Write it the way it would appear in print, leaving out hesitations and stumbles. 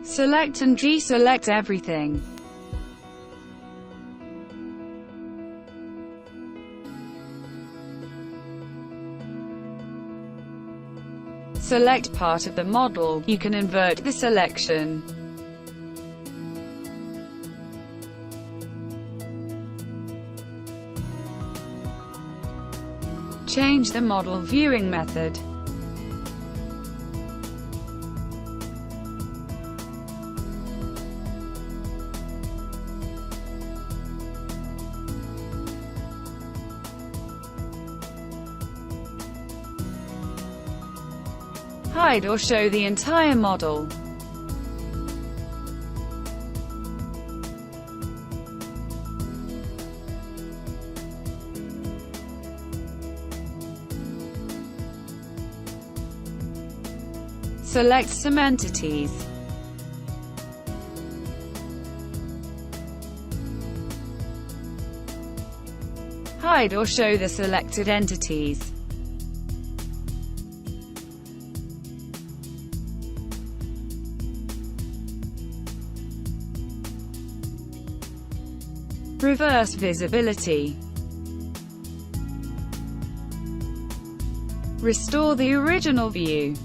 Select and deselect everything. Select part of the model. You can invert the selection. Change the model viewing method. Hide or show the entire model. Select some entities. Hide or show the selected entities. Reverse visibility. Restore the original view.